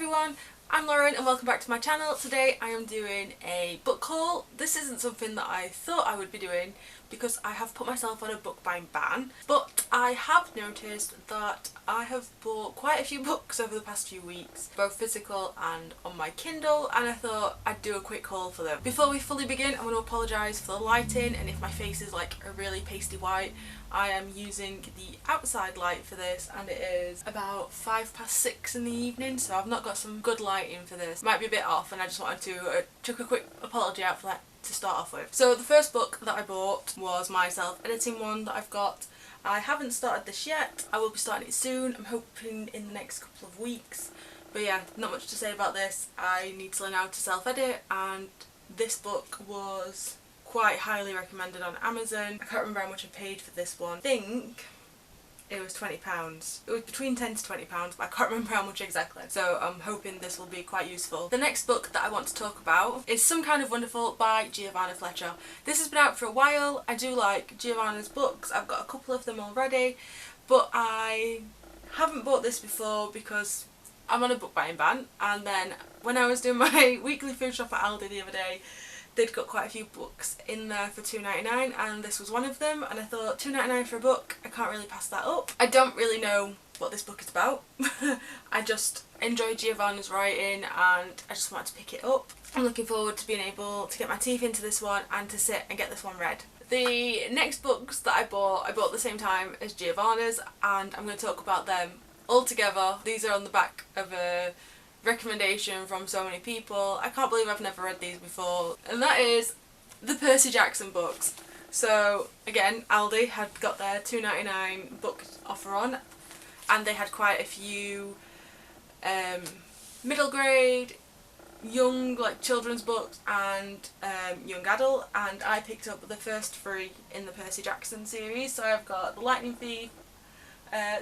everyone, I'm Lauren and welcome back to my channel. Today I am doing a book haul. This isn't something that I thought I would be doing because I have put myself on a book buying ban, but I have noticed that I have bought quite a few books over the past few weeks, both physical and on my Kindle, and I thought I'd do a quick haul for them. Before we fully begin, I want to apologise for the lighting, and if my face is like a really pasty white, I am using the outside light for this, and it is about 6:05 in the evening, so I've not got some good lighting for this. Might be a bit off, and I just wanted to chuck a quick apology out for that to start off with. So the first book that I bought was my self-editing one that I've got. I haven't started this yet. I will be starting it soon. I'm hoping in the next couple of weeks. But yeah, not much to say about this. I need to learn how to self-edit, and this book was quite highly recommended on Amazon. I can't remember how much I paid for this one. I think it was £20. It was between £10 to £20, but I can't remember how much exactly. So I'm hoping this will be quite useful. The next book that I want to talk about is Some Kind of Wonderful by Giovanna Fletcher. This has been out for a while. I do like Giovanna's books. I've got a couple of them already, but I haven't bought this before because I'm on a book buying ban, and then when I was doing my weekly food shop at Aldi the other day, they'd got quite a few books in there for £2.99, and this was one of them, and I thought £2.99 for a book, I can't really pass that up. I don't really know what this book is about. I just enjoy Giovanna's writing and I just wanted to pick it up. I'm looking forward to being able to get my teeth into this one and to sit and get this one read. The next books that I bought at the same time as Giovanna's, and I'm going to talk about them all together. These are on the back of a recommendation from so many people. I can't believe I've never read these before, and that is the Percy Jackson books. So again, Aldi had got their £2.99 book offer on, and they had quite a few middle grade, young like children's books and young adult, and I picked up the first three in the Percy Jackson series. So I've got The Lightning Thief,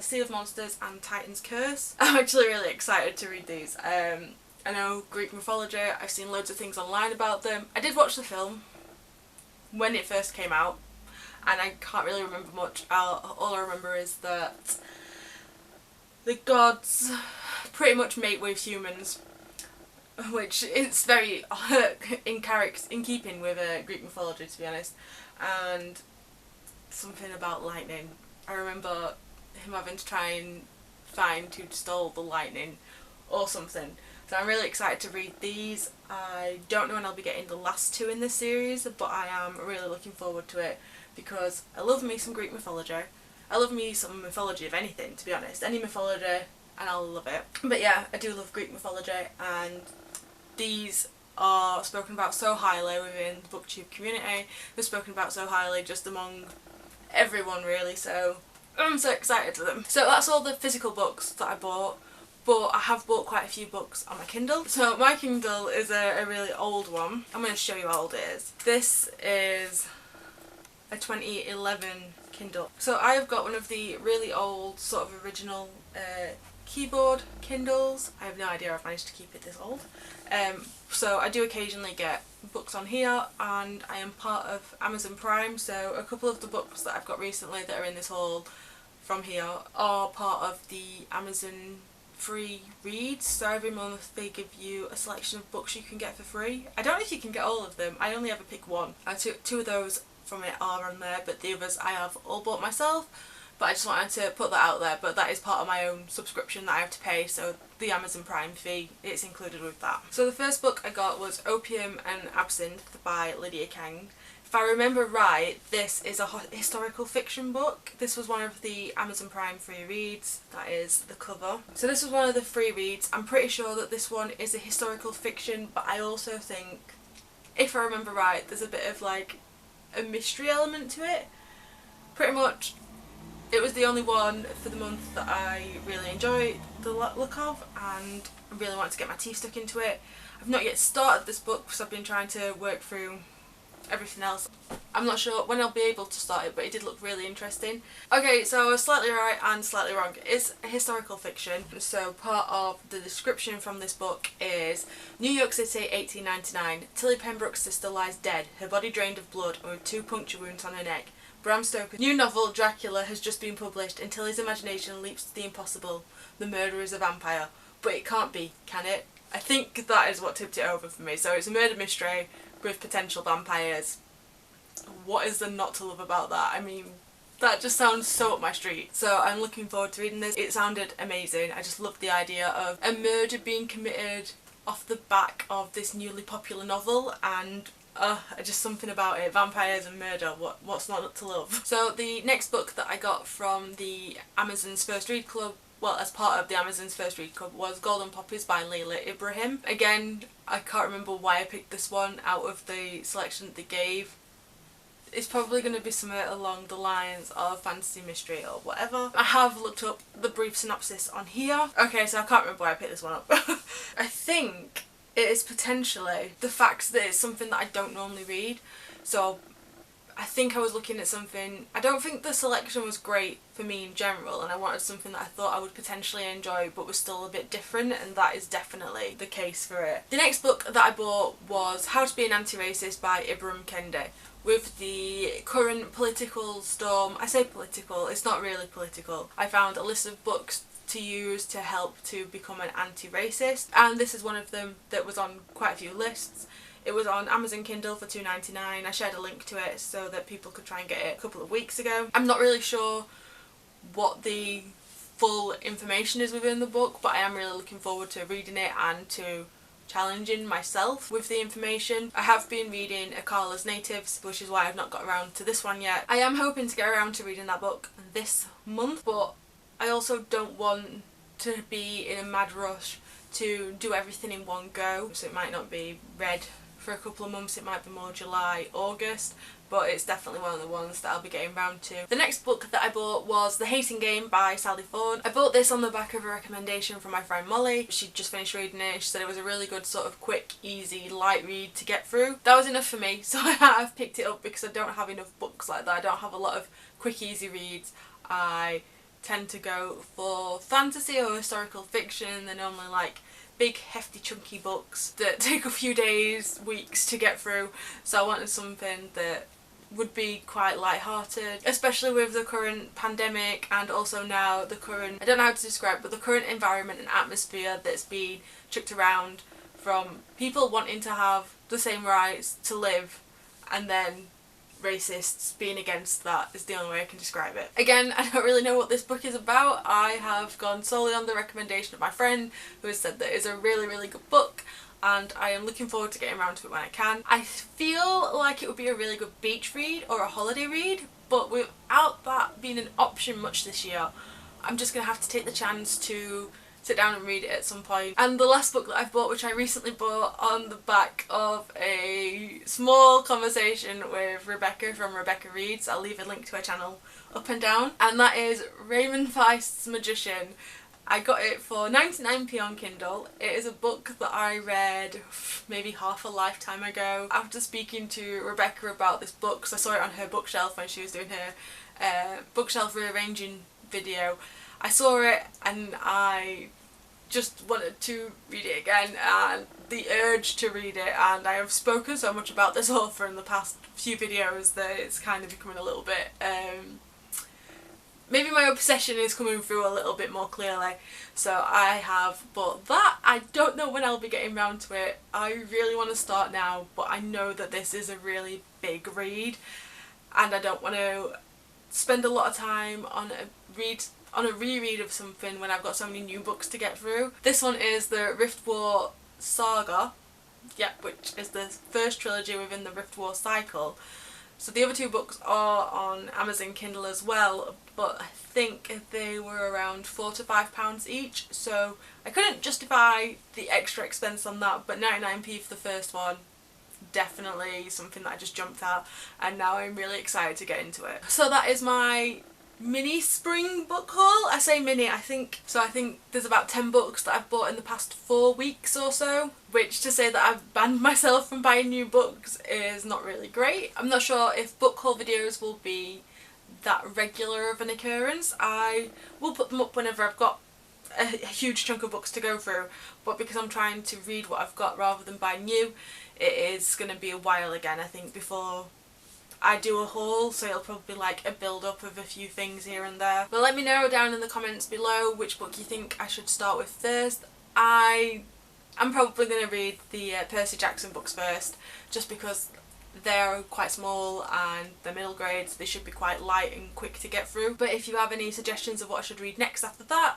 Sea of Monsters and Titan's Curse. I'm actually really excited to read these. I know Greek mythology, I've seen loads of things online about them. I did watch the film when it first came out, and I can't really remember much. All I remember is that the gods pretty much mate with humans, which is very in keeping with Greek mythology, to be honest. And something about lightning. I remember him having to try and find who stole the lightning or something. So I'm really excited to read these. I don't know when I'll be getting the last two in this series, but I am really looking forward to it because I love me some Greek mythology. I love me some mythology of anything, to be honest. Any mythology and I'll love it. But yeah, I do love Greek mythology, and these are spoken about so highly within the booktube community. They're spoken about so highly just among everyone really, so I'm so excited for them. So that's all the physical books that I bought, but I have bought quite a few books on my Kindle. So my Kindle is a really old one. I'm going to show you how old it is. This is a 2011 Kindle. So I have got one of the really old sort of original keyboard Kindles. I have no idea I've managed to keep it this old. So I do occasionally get books on here, and I am part of Amazon Prime, so a couple of the books that I've got recently that are in this haul from here are part of the Amazon free reads. So every month they give you a selection of books you can get for free. I don't know if you can get all of them, I only ever pick one. Two of those from it are on there, but the others I have all bought myself. But I just wanted to put that out there, but that is part of my own subscription that I have to pay, so the Amazon Prime fee, it's included with that. So the first book I got was Opium and Absinthe by Lydia Kang. If I remember right, this is a historical fiction book. This was one of the Amazon Prime free reads. That is the cover. So this was one of the free reads. I'm pretty sure that this one is a historical fiction, but I also think, if I remember right, there's a bit of like a mystery element to it. Pretty much it was the only one for the month that I really enjoyed the look of, and I really wanted to get my teeth stuck into it. I've not yet started this book because I've been trying to work through everything else. I'm not sure when I'll be able to start it, but it did look really interesting. Okay, so I was slightly right and slightly wrong. It's a historical fiction, so part of the description from this book is New York City, 1899. Tilly Pembroke's sister lies dead, her body drained of blood and with 2 puncture wounds on her neck. Bram Stoker's new novel, Dracula, has just been published, and Tilly's imagination leaps to the impossible. The murderer is a vampire. but it can't be, can it? I think that is what tipped it over for me. So it's a murder mystery with potential vampires. What is there not to love about that? I mean, that just sounds so up my street. So I'm looking forward to reading this. It sounded amazing. I just loved the idea of a murder being committed off the back of this newly popular novel, and just something about it. Vampires and murder, what's not to love? So the next book that I got from the Amazon's First Read Club, well, as part of the Amazon's First Read Club, was Golden Poppies by Layla Ibrahim. Again, I can't remember why I picked this one out of the selection that they gave. It's probably going to be somewhere along the lines of fantasy mystery or whatever. I have looked up the brief synopsis on here. Okay, so I can't remember why I picked this one up. I think it is potentially the fact that it's something that I don't normally read. So I think I was looking at something, I don't think the selection was great for me in general, and I wanted something that I thought I would potentially enjoy but was still a bit different, and that is definitely the case for it. The next book that I bought was How to Be an Anti-Racist by Ibram Kenda. With the current political storm, I say political, it's not really political, I found a list of books to use to help to become an anti-racist, and this is one of them that was on quite a few lists. It was on Amazon Kindle for $2.99. I shared a link to it so that people could try and get it a couple of weeks ago. I'm not really sure what the full information is within the book, but I am really looking forward to reading it and to challenging myself with the information. I have been reading Akala's Natives, which is why I've not got around to this one yet. I am hoping to get around to reading that book this month, but I also don't want to be in a mad rush to do everything in one go, so it might not be read for a couple of months, it might be more July, August, but it's definitely one of the ones that I'll be getting round to. The next book that I bought was The Hating Game by Sally Thorne. I bought this on the back of a recommendation from my friend Molly. She'd just finished reading it. She said it was a really good sort of quick, easy, light read to get through. That was enough for me, so I've picked it up because I don't have enough books like that. I don't have a lot of quick, easy reads. I tend to go for fantasy or historical fiction. They're normally like big hefty chunky books that take a few days, weeks to get through, so I wanted something that would be quite light-hearted, especially with the current pandemic and also now the current, I don't know how to describe, but the current environment and atmosphere that's been chucked around from people wanting to have the same rights to live and then racists being against that is the only way I can describe it. Again, I don't really know what this book is about. I have gone solely on the recommendation of my friend who has said that it's a really, really good book, and I am looking forward to getting around to it when I can. I feel like it would be a really good beach read or a holiday read, but without that being an option much this year, I'm just going to have to take the chance to sit down and read it at some point. And the last book that I've bought, which I recently bought on the back of a small conversation with Rebecca from Rebecca Reads, I'll leave a link to her channel up and down, and that is Raymond Feist's Magician. I got it for 99p on Kindle. It is a book that I read maybe half a lifetime ago. After speaking to Rebecca about this book, because I saw it on her bookshelf when she was doing her bookshelf rearranging video, I saw it and I just wanted to read it again, and the urge to read it, and I have spoken so much about this author in the past few videos that it's kind of becoming a little bit, maybe my obsession is coming through a little bit more clearly, so I have bought that. I don't know when I'll be getting round to it. I really want to start now, but I know that this is a really big read and I don't want to spend a lot of time on a reread of something when I've got so many new books to get through. This one is the Riftwar Saga, which is the first trilogy within the Riftwar cycle. So the other two books are on Amazon Kindle as well, but I think they were around £4 to £5 each, so I couldn't justify the extra expense on that, but 99p for the first one, definitely something that I just jumped at, and now I'm really excited to get into it. So that is my mini spring book haul. I say mini, I think there's about 10 books that I've bought in the past 4 weeks or so, which to say that I've banned myself from buying new books is not really great. I'm not sure if book haul videos will be that regular of an occurrence. I will put them up whenever I've got a huge chunk of books to go through, but because I'm trying to read what I've got rather than buy new, it is going to be a while again, I think, before I do a haul, so it'll probably be like a build up of a few things here and there. But let me know down in the comments below which book you think I should start with first. I'm probably going to read the Percy Jackson books first, just because they're quite small and they're middle grade, so they should be quite light and quick to get through. But if you have any suggestions of what I should read next after that,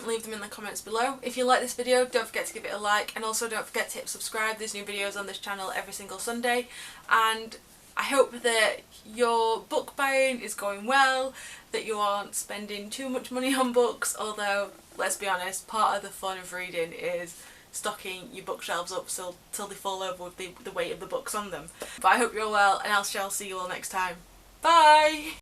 leave them in the comments below. If you like this video, don't forget to give it a like, and also don't forget to hit subscribe. There's new videos on this channel every single Sunday, and I hope that your book buying is going well, that you aren't spending too much money on books, although, let's be honest, part of the fun of reading is stocking your bookshelves up till they fall over with the weight of the books on them. But I hope you're well, and I shall see you all next time. Bye!